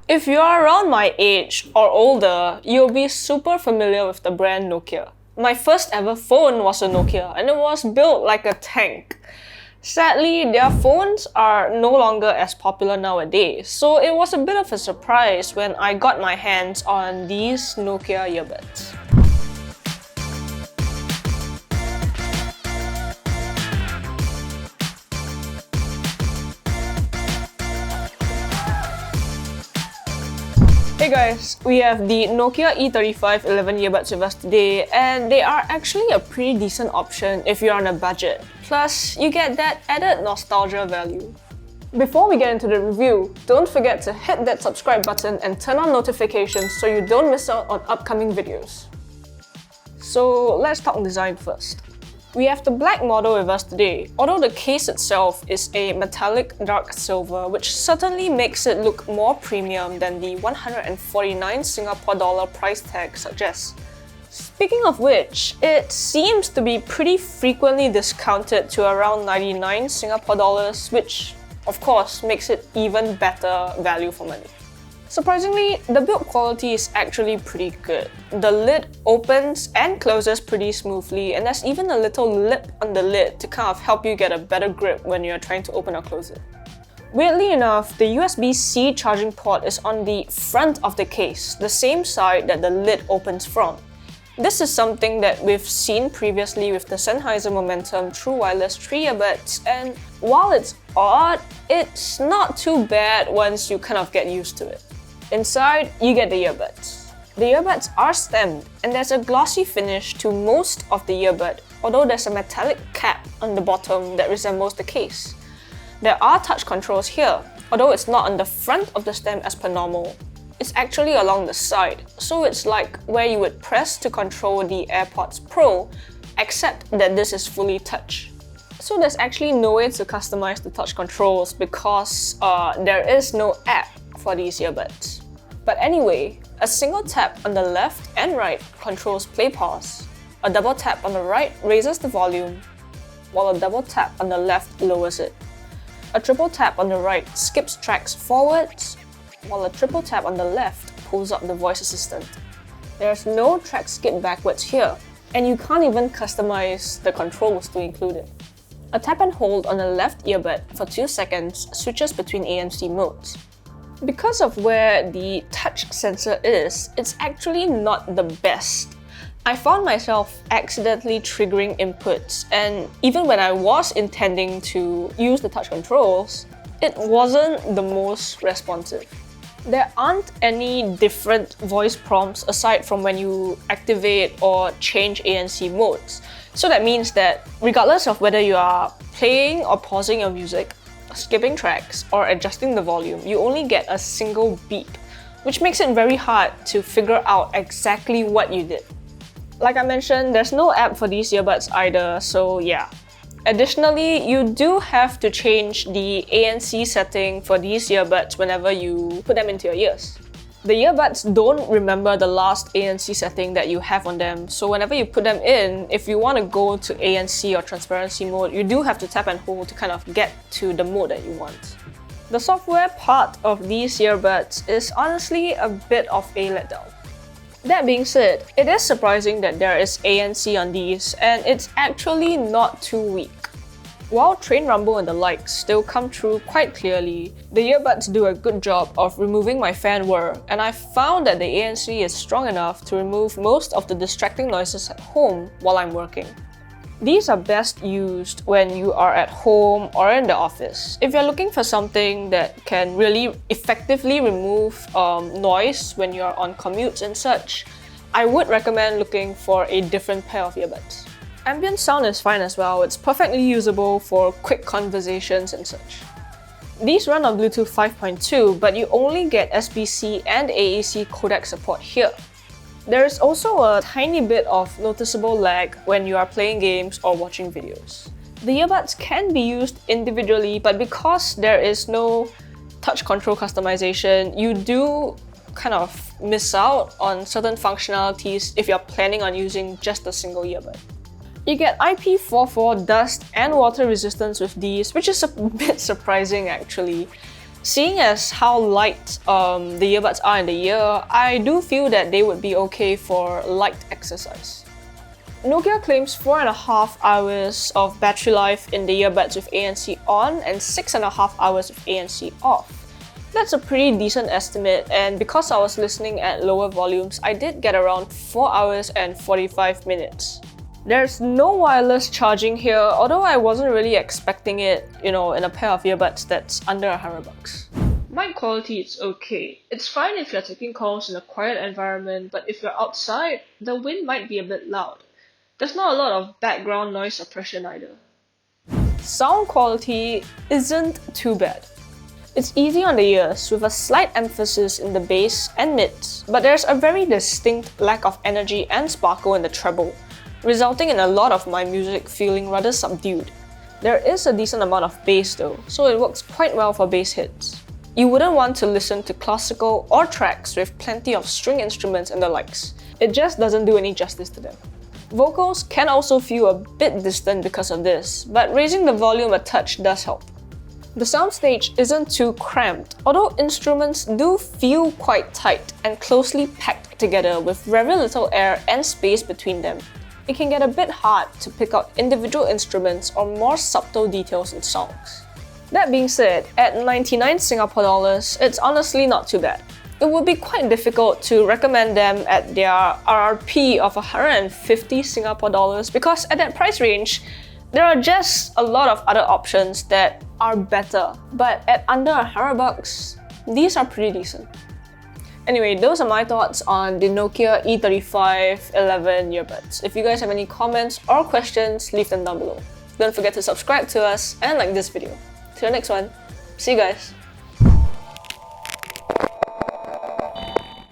If you are around my age or older, you'll be super familiar with the brand Nokia. My first ever phone was a Nokia and it was built like a tank. Sadly, their phones are no longer as popular nowadays, so it was a bit of a surprise when I got my hands on these Nokia earbuds. Hey guys, we have the Nokia E3511 earbuds with us today, and they are actually a pretty decent option if you're on a budget. Plus, you get that added nostalgia value. Before we get into the review, don't forget to hit that subscribe button and turn on notifications so you don't miss out on upcoming videos. So let's talk design first. We have the black model with us today, although the case itself is a metallic dark silver, which certainly makes it look more premium than the 149 Singapore dollar price tag suggests. Speaking of which, it seems to be pretty frequently discounted to around 99 Singapore dollars, which of course makes it even better value for money. Surprisingly, the build quality is actually pretty good. The lid opens and closes pretty smoothly, and there's even a little lip on the lid to kind of help you get a better grip when you're trying to open or close it. Weirdly enough, the USB-C charging port is on the front of the case, the same side that the lid opens from. This is something that we've seen previously with the Sennheiser Momentum True Wireless 3 earbuds, and while it's odd, it's not too bad once you kind of get used to it. Inside, you get the earbuds. The earbuds are stemmed, and there's a glossy finish to most of the earbud, although there's a metallic cap on the bottom that resembles the case. There are touch controls here, although it's not on the front of the stem as per normal. It's actually along the side, so it's like where you would press to control the AirPods Pro, except that this is fully touch. So there's actually no way to customize the touch controls because there is no app for these earbuds. But anyway, a single tap on the left and right controls play-pause, a double tap on the right raises the volume, while a double tap on the left lowers it. A triple tap on the right skips tracks forwards, while a triple tap on the left pulls up the voice assistant. There's no track skip backwards here, and you can't even customize the controls to include it. A tap and hold on the left earbud for 2 seconds switches between ANC modes. Because of where the touch sensor is, it's actually not the best. I found myself accidentally triggering inputs, and even when I was intending to use the touch controls, it wasn't the most responsive. There aren't any different voice prompts aside from when you activate or change ANC modes. So that means that regardless of whether you are playing or pausing your music, skipping tracks, or adjusting the volume, you only get a single beep, which makes it very hard to figure out exactly what you did. Like I mentioned, there's no app for these earbuds either, so yeah. Additionally, you do have to change the ANC setting for these earbuds whenever you put them into your ears. The earbuds don't remember the last ANC setting that you have on them, so whenever you put them in, if you want to go to ANC or transparency mode, you do have to tap and hold to kind of get to the mode that you want. The software part of these earbuds is honestly a bit of a letdown. That being said, it is surprising that there is ANC on these, and it's actually not too weak. While train rumble and the likes still come through quite clearly, the earbuds do a good job of removing my fan whir, and I found that the ANC is strong enough to remove most of the distracting noises at home while I'm working. These are best used when you are at home or in the office. If you're looking for something that can really effectively remove noise when you're on commutes and such, I would recommend looking for a different pair of earbuds. Ambient sound is fine as well, it's perfectly usable for quick conversations and such. These run on Bluetooth 5.2, but you only get SBC and AAC codec support here. There is also a tiny bit of noticeable lag when you are playing games or watching videos. The earbuds can be used individually, but because there is no touch control customization, you do kind of miss out on certain functionalities if you're planning on using just a single earbud. You get IP44 dust and water resistance with these, which is a bit surprising actually. Seeing as how light the earbuds are in the ear, I do feel that they would be okay for light exercise. Nokia claims 4.5 hours of battery life in the earbuds with ANC on and 6.5 hours with ANC off. That's a pretty decent estimate, and because I was listening at lower volumes, I did get around 4 hours and 45 minutes. There's no wireless charging here, although I wasn't really expecting it, in a pair of earbuds that's under $100. Mic quality is okay. It's fine if you're taking calls in a quiet environment, but if you're outside, the wind might be a bit loud. There's not a lot of background noise suppression either. Sound quality isn't too bad. It's easy on the ears with a slight emphasis in the bass and mids, but there's a very distinct lack of energy and sparkle in the treble, resulting in a lot of my music feeling rather subdued. There is a decent amount of bass though, so it works quite well for bass hits. You wouldn't want to listen to classical or tracks with plenty of string instruments and the likes. It just doesn't do any justice to them. Vocals can also feel a bit distant because of this, but raising the volume a touch does help. The soundstage isn't too cramped, although instruments do feel quite tight and closely packed together with very little air and space between them. It can get a bit hard to pick out individual instruments or more subtle details in songs. That being said, at 99 Singapore dollars, it's honestly not too bad. It would be quite difficult to recommend them at their RRP of 150 Singapore dollars because at that price range, there are just a lot of other options that are better. But at under $100, these are pretty decent. Anyway, those are my thoughts on the Nokia E3511 earbuds. If you guys have any comments or questions, leave them down below. Don't forget to subscribe to us and like this video. Till the next one, see you guys!